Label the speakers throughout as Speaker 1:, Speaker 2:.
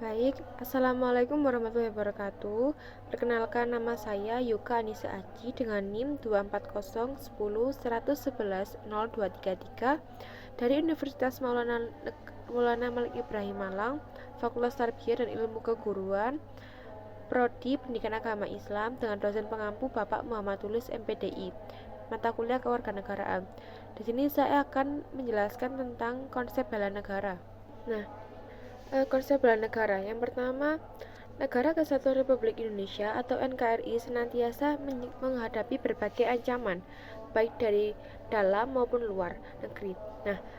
Speaker 1: Baik, Assalamualaikum warahmatullahi wabarakatuh. Perkenalkan, nama saya Yuka Anissa Aji dengan NIM 24010111023 dari Universitas Maulana Malik Ibrahim Malang, Fakultas Tarbiyah dan Ilmu Keguruan, Prodi Pendidikan Agama Islam dengan dosen pengampu Bapak Muhammad Tulus MPDI, mata kuliah kewarganegaraan. Di sini saya akan menjelaskan tentang konsep bela negara. Konsep bela negara. Yang pertama, Negara Kesatuan Republik Indonesia atau NKRI senantiasa menghadapi berbagai ancaman, baik dari dalam maupun luar negeri.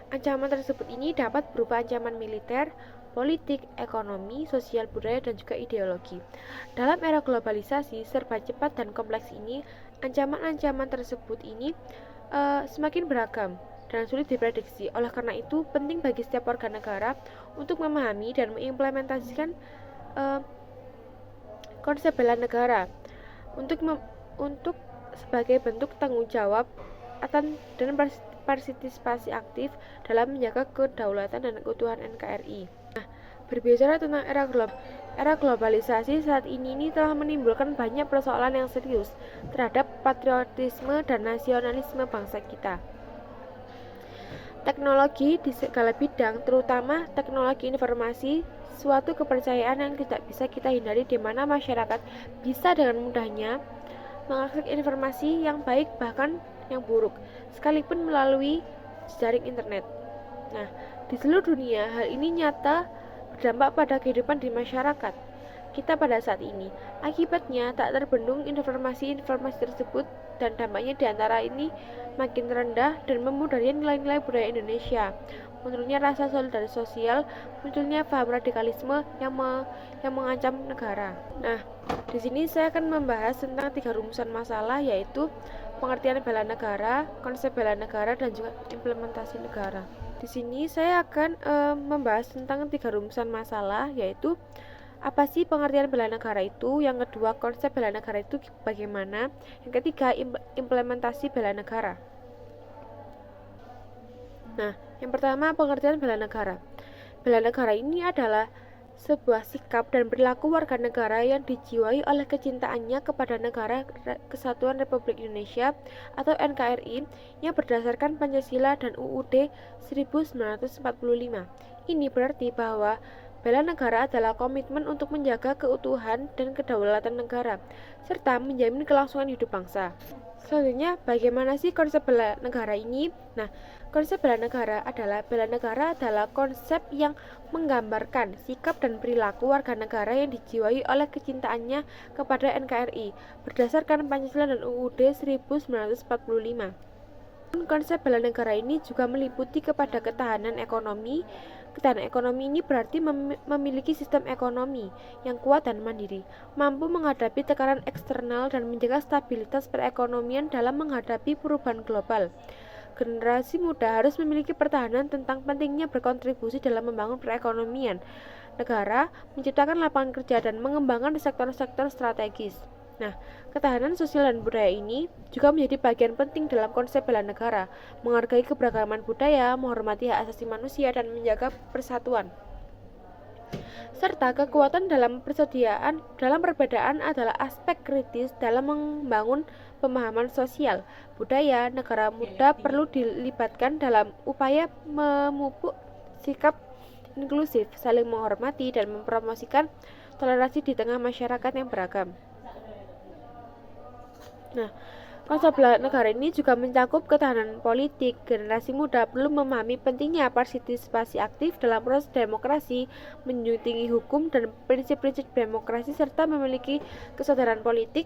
Speaker 1: Ancaman tersebut ini dapat berupa ancaman militer, politik, ekonomi, sosial, budaya, dan juga ideologi. Dalam era globalisasi serba cepat dan kompleks ini, ancaman-ancaman tersebut ini semakin beragam dan sulit diprediksi. Oleh karena itu, penting bagi setiap warga negara untuk memahami dan mengimplementasikan konsep bela negara untuk sebagai bentuk tanggung jawab dan partisipasi aktif dalam menjaga kedaulatan dan keutuhan NKRI. Berbicara tentang era globalisasi saat ini telah menimbulkan banyak persoalan yang serius terhadap patriotisme dan nasionalisme bangsa kita. Teknologi di segala bidang, terutama teknologi informasi, suatu kepercayaan yang tidak bisa kita hindari, di mana masyarakat bisa dengan mudahnya mengakses informasi yang baik bahkan yang buruk, sekalipun melalui jejaring internet. Di seluruh dunia, hal ini nyata berdampak pada kehidupan di masyarakat kita pada saat ini. Akibatnya, tak terbendung informasi-informasi tersebut dan dampaknya diantara ini makin rendah dan memudari nilai-nilai budaya Indonesia. Menurunnya rasa solidaritas sosial, munculnya paham radikalisme yang mengancam negara. Di sini saya akan membahas tentang 3 rumusan masalah, yaitu pengertian bela negara, konsep bela negara, dan juga implementasi negara. Di sini saya akan membahas tentang 3 rumusan masalah, yaitu apa sih pengertian bela negara itu, yang kedua konsep bela negara itu bagaimana, yang ketiga implementasi bela negara. Yang pertama, pengertian bela negara. Bela negara ini adalah sebuah sikap dan perilaku warga negara yang dijiwai oleh kecintaannya kepada Negara Kesatuan Republik Indonesia atau NKRI yang berdasarkan Pancasila dan UUD 1945. Ini berarti bahwa bela negara adalah komitmen untuk menjaga keutuhan dan kedaulatan negara, serta menjamin kelangsungan hidup bangsa. Selanjutnya, bagaimana sih konsep bela negara ini? Konsep bela negara adalah konsep yang menggambarkan sikap dan perilaku warga negara yang dijiwai oleh kecintaannya kepada NKRI berdasarkan Pancasila dan UUD 1945. Konsep bela negara ini juga meliputi kepada ketahanan ekonomi. Ketahanan ekonomi ini berarti memiliki sistem ekonomi yang kuat dan mandiri, mampu menghadapi tekanan eksternal dan menjaga stabilitas perekonomian dalam menghadapi perubahan global. Generasi muda harus memiliki pertahanan tentang pentingnya berkontribusi dalam membangun perekonomian negara, menciptakan lapangan kerja, dan mengembangkan sektor-sektor strategis. Ketahanan sosial dan budaya ini juga menjadi bagian penting dalam konsep bela negara, menghargai keberagaman budaya, menghormati hak asasi manusia, dan menjaga persatuan. Serta kekuatan dalam perbedaan adalah aspek kritis dalam membangun pemahaman sosial budaya. Negara muda perlu dilibatkan dalam upaya memupuk sikap inklusif, saling menghormati, dan mempromosikan toleransi di tengah masyarakat yang beragam. Konsep bela negara ini juga mencakup ketahanan politik. Generasi muda perlu memahami pentingnya partisipasi aktif dalam proses demokrasi, menjunjung tinggi hukum dan prinsip-prinsip demokrasi, serta memiliki kesadaran politik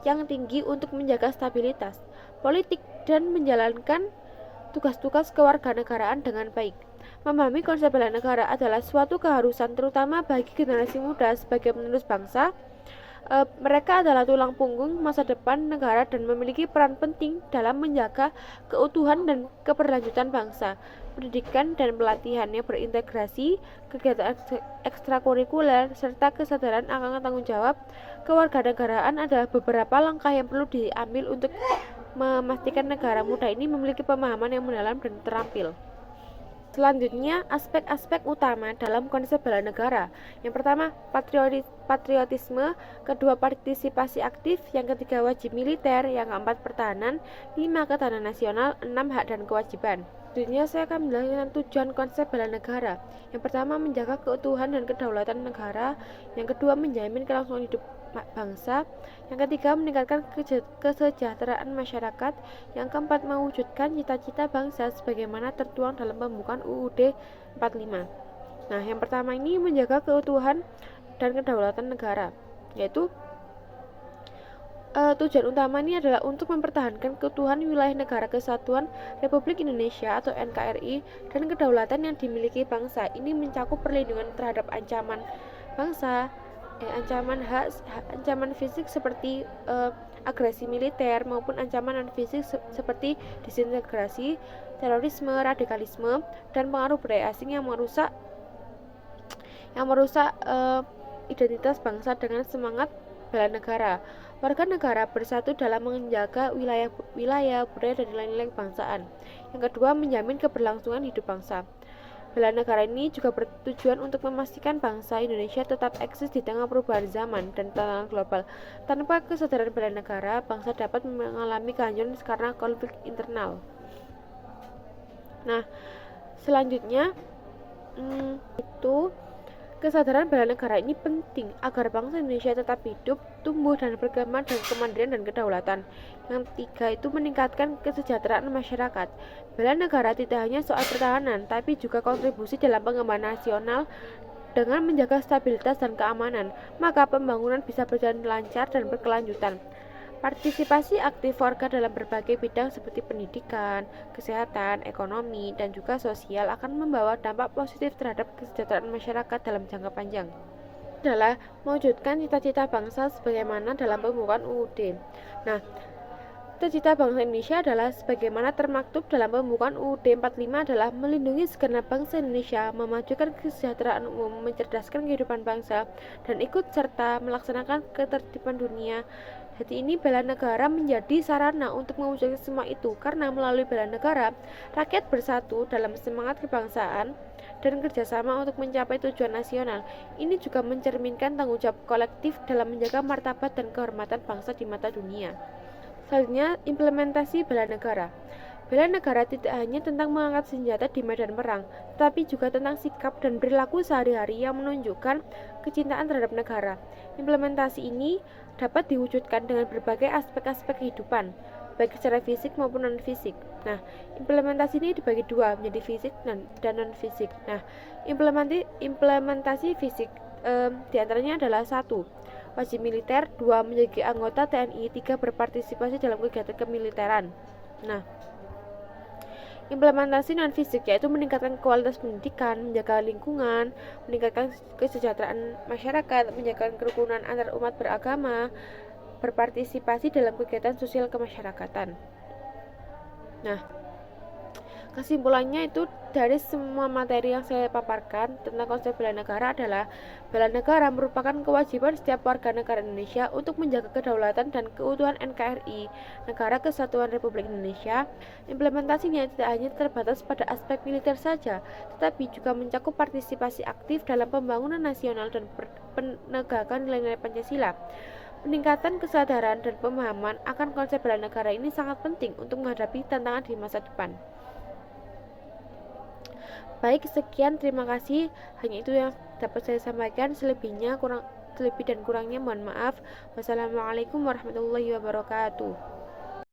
Speaker 1: yang tinggi untuk menjaga stabilitas politik dan menjalankan tugas-tugas kewarganegaraan dengan baik. Memahami konsep bela negara adalah suatu keharusan terutama bagi generasi muda sebagai penerus bangsa. Mereka adalah tulang punggung masa depan negara dan memiliki peran penting dalam menjaga keutuhan dan keberlanjutan bangsa. Pendidikan dan pelatihannya berintegrasi, kegiatan ekstrakurikuler, serta kesadaran akan tanggung jawab kewarganegaraan adalah beberapa langkah yang perlu diambil untuk memastikan negara muda ini memiliki pemahaman yang mendalam dan terampil. Selanjutnya, aspek-aspek utama dalam konsep bela negara. Yang pertama, patriotisme, kedua partisipasi aktif, yang ketiga wajib militer, yang keempat pertahanan, 5 ketahanan nasional, 6 hak dan kewajiban. Selanjutnya saya akan menjelaskan tujuan konsep bela negara. Yang pertama, menjaga keutuhan dan kedaulatan negara. Yang kedua, menjamin kelangsungan hidup bangsa. Yang ketiga, meningkatkan kesejahteraan masyarakat. Yang keempat, mewujudkan cita-cita bangsa sebagaimana tertuang dalam pembukaan UUD 45. Nah, yang pertama ini menjaga keutuhan dan kedaulatan negara, yaitu tujuan utama ini adalah untuk mempertahankan keutuhan wilayah negara kesatuan Republik Indonesia atau NKRI dan kedaulatan yang dimiliki bangsa. Ini mencakup perlindungan terhadap ancaman bangsa, ancaman fisik seperti agresi militer maupun ancaman non fisik seperti disintegrasi, terorisme, radikalisme, dan pengaruh budaya asing yang merusak identitas bangsa dengan semangat bela negara. Warga negara bersatu dalam menjaga wilayah, budaya, dan nilai-nilai kebangsaan. Yang kedua, menjamin keberlangsungan hidup bangsa. Bela negara ini juga bertujuan untuk memastikan bangsa Indonesia tetap eksis di tengah perubahan zaman dan tantangan global. Tanpa kesadaran bela negara, bangsa dapat mengalami kehancuran karena konflik internal. Nah, selanjutnya itu kesadaran bela negara ini penting agar bangsa Indonesia tetap hidup, tumbuh, dan berkembang dengan kemandirian dan kedaulatan. Yang ketiga itu meningkatkan kesejahteraan masyarakat. Bela negara tidak hanya soal pertahanan, tapi juga kontribusi dalam pengembangan nasional. Dengan menjaga stabilitas dan keamanan, maka pembangunan bisa berjalan lancar dan berkelanjutan. Partisipasi aktif warga dalam berbagai bidang seperti pendidikan, kesehatan, ekonomi, dan juga sosial akan membawa dampak positif terhadap kesejahteraan masyarakat dalam jangka panjang. Adalah mewujudkan cita-cita bangsa sebagaimana dalam pembukaan UUD. Nah, cita-cita bangsa Indonesia adalah sebagaimana termaktub dalam pembukaan UUD 45 adalah melindungi segenap bangsa Indonesia, memajukan kesejahteraan umum, mencerdaskan kehidupan bangsa, dan ikut serta melaksanakan ketertiban dunia. Jadi ini bela negara menjadi sarana untuk mewujudkan semua itu, karena melalui bela negara, rakyat bersatu dalam semangat kebangsaan dan kerjasama untuk mencapai tujuan nasional. Ini juga mencerminkan tanggung jawab kolektif dalam menjaga martabat dan kehormatan bangsa di mata dunia. Selanjutnya, implementasi bela negara. Bela negara tidak hanya tentang mengangkat senjata di medan perang, tetapi juga tentang sikap dan perilaku sehari-hari yang menunjukkan kecintaan terhadap negara. Implementasi ini dapat diwujudkan dengan berbagai aspek-aspek kehidupan, baik secara fisik maupun non-fisik. Nah, implementasi ini dibagi dua, menjadi fisik dan non-fisik. Nah, implementasi fisik diantaranya adalah 1. Wajib militer, 2. Menjadi anggota TNI, 3. Berpartisipasi dalam kegiatan kemiliteran. Nah, implementasi non-fisik yaitu meningkatkan kualitas pendidikan, menjaga lingkungan, meningkatkan kesejahteraan masyarakat, menjaga kerukunan antar umat beragama, berpartisipasi dalam kegiatan sosial kemasyarakatan. Nah, kesimpulannya itu dari semua materi yang saya paparkan tentang konsep bela negara adalah bela negara merupakan kewajiban setiap warga negara Indonesia untuk menjaga kedaulatan dan keutuhan NKRI, Negara Kesatuan Republik Indonesia. Implementasinya tidak hanya terbatas pada aspek militer saja, tetapi juga mencakup partisipasi aktif dalam pembangunan nasional dan penegakan nilai-nilai Pancasila. Peningkatan kesadaran dan pemahaman akan konsep bela negara ini sangat penting untuk menghadapi tantangan di masa depan. Baik, sekian, terima kasih. Hanya itu yang dapat saya sampaikan. Lebih dan kurangnya mohon maaf. Wassalamualaikum warahmatullahi wabarakatuh.